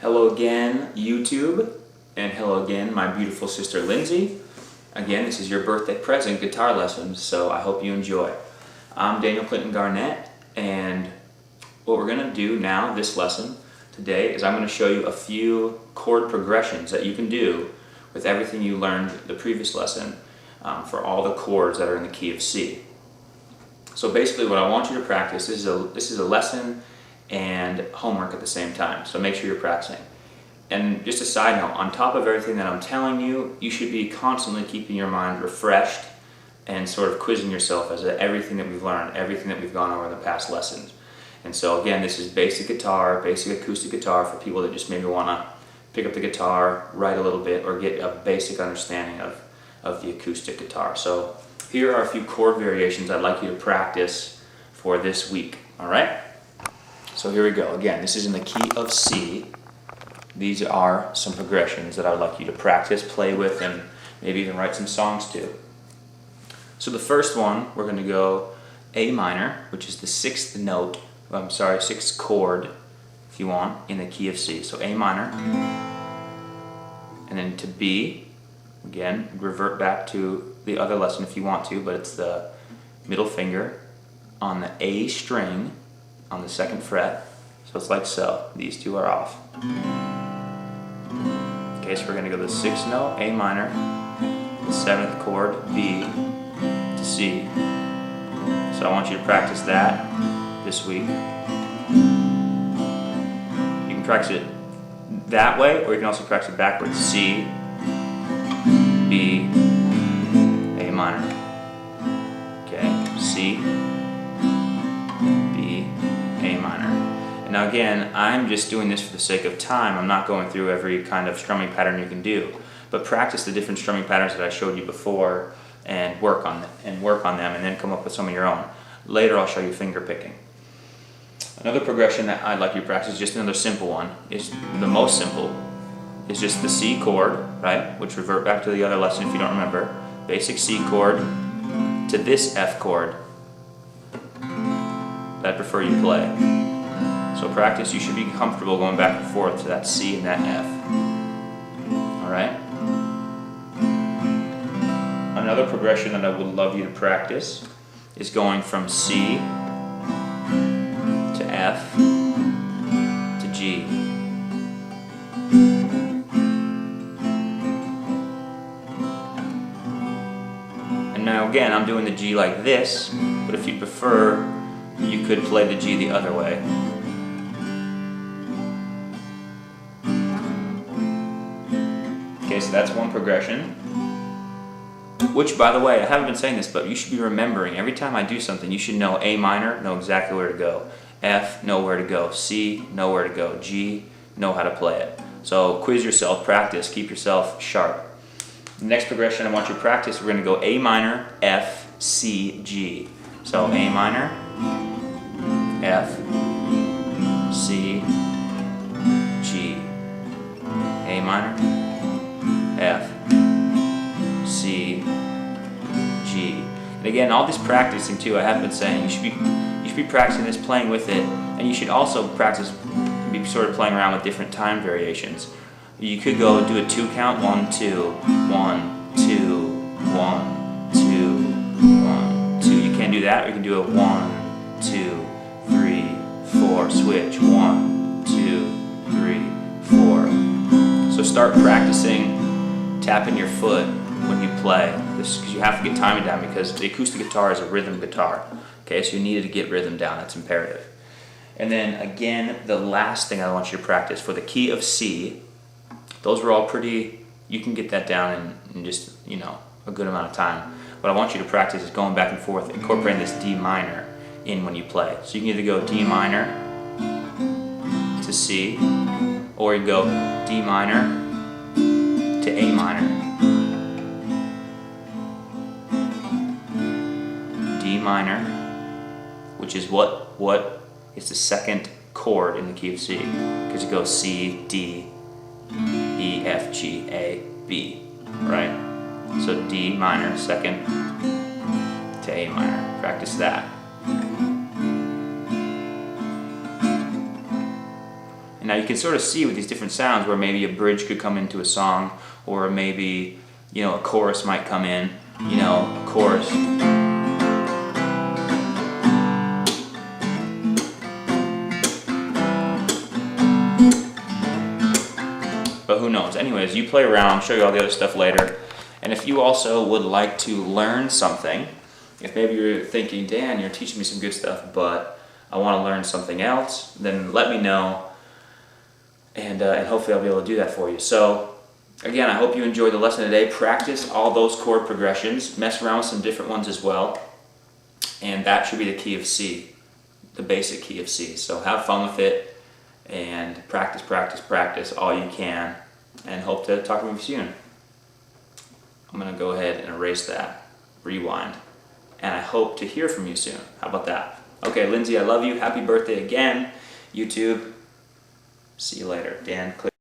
Hello again, YouTube, and hello again, my beautiful sister Lindsay. Again, this is your birthday present guitar lessons, so I hope you enjoy. I'm Daniel Clinton Garnett, and what we're going to do now, this lesson today, is I'm going to show you a few chord progressions that you can do with everything you learned the previous lesson for all the chords that are in the key of C. So basically what I want you to practice, this is a lesson and homework at the same time, so make sure you're practicing. And just a side note, on top of everything that I'm telling you, you should be constantly keeping your mind refreshed and sort of quizzing yourself as to everything that we've learned, everything that we've gone over in the past lessons. And so again, this is basic guitar, basic acoustic guitar for people that just maybe want to pick up the guitar, write a little bit, or get a basic understanding of the acoustic guitar. So here are a few chord variations I'd like you to practice for this week, all right? So here we go. Again, this is in the key of C. These are some progressions that I would like you to practice, play with, and maybe even write some songs to. So the first one, we're going to go A minor, which is the sixth chord, if you want, in the key of C. So A minor, and then to B. Again, revert back to the other lesson if you want to, but it's the middle finger on the A string on the second fret. So it's like so. These two are off. Okay, so we're going to go the sixth note, A minor, the seventh chord, B, to C. So I want you to practice that this week. You can practice it that way, or you can also practice it backwards. C, B, A minor. Okay, C, B, A minor. And now again, I'm just doing this for the sake of time. I'm not going through every kind of strumming pattern you can do, but practice the different strumming patterns that I showed you before and work on them, and then come up with some of your own. Later I'll show you finger picking. Another progression that I'd like you to practice, just another simple one, is the most simple, is just the C chord, right? Which revert back to the other lesson if you don't remember. Basic C chord to this F chord that I prefer you play. So practice, you should be comfortable going back and forth to that C and that F. Alright? Another progression that I would love you to practice is going from C to F to G. And now again, I'm doing the G like this, but if you prefer, you could play the G the other way. Okay, so that's one progression. Which, by the way, I haven't been saying this, but you should be remembering every time I do something, you should know A minor, know exactly where to go. F, know where to go. C, know where to go. G, know how to play it. So quiz yourself, practice, keep yourself sharp. The next progression I want you to practice, we're going to go A minor, F, C, G. So A minor, F, C, G. A minor, F, C, G. And again, all this practicing too, I have been saying, you should be practicing this, playing with it, and you should also practice, be sort of playing around with different time variations. You could go do a 2 count, 1, 2, 1, 2, 1, 2, 1, 2. You can do that, or you can do a 1, 2, 3, 4, switch, 1, 2, 3, 4. So start practicing tapping your foot when you play. This because you have to get timing down, because the acoustic guitar is a rhythm guitar. Okay, so you needed to get rhythm down. That's imperative. And then again, the last thing I want you to practice for the key of C. Those were all pretty. You can get that down in just a good amount of time. What I want you to practice is going back and forth, incorporating this D minor in when you play. So you can either go D minor to C, or you go D minor to A minor, D minor, which is what is the second chord in the key of C, because it goes C, D, E, F, G, A, B, right? So D minor, second to A minor. Practice that. And now you can sort of see with these different sounds where maybe a bridge could come into a song, or maybe, you know, a chorus might come in, you know, a chorus. But who knows? Anyways, you play around, I'll show you all the other stuff later. And if you also would like to learn something, if maybe you're thinking, Dan, you're teaching me some good stuff, but I want to learn something else, then let me know, and hopefully I'll be able to do that for you. So again, I hope you enjoyed the lesson today. Practice all those chord progressions, mess around with some different ones as well, and that should be the key of C, the basic key of C. So have fun with it, and practice, practice, practice all you can, and hope to talk with you soon. I'm going to go ahead and erase that, rewind, and I hope to hear from you soon. How about that? Okay, Lindsay, I love you. Happy birthday again, YouTube. See you later. Dan, click.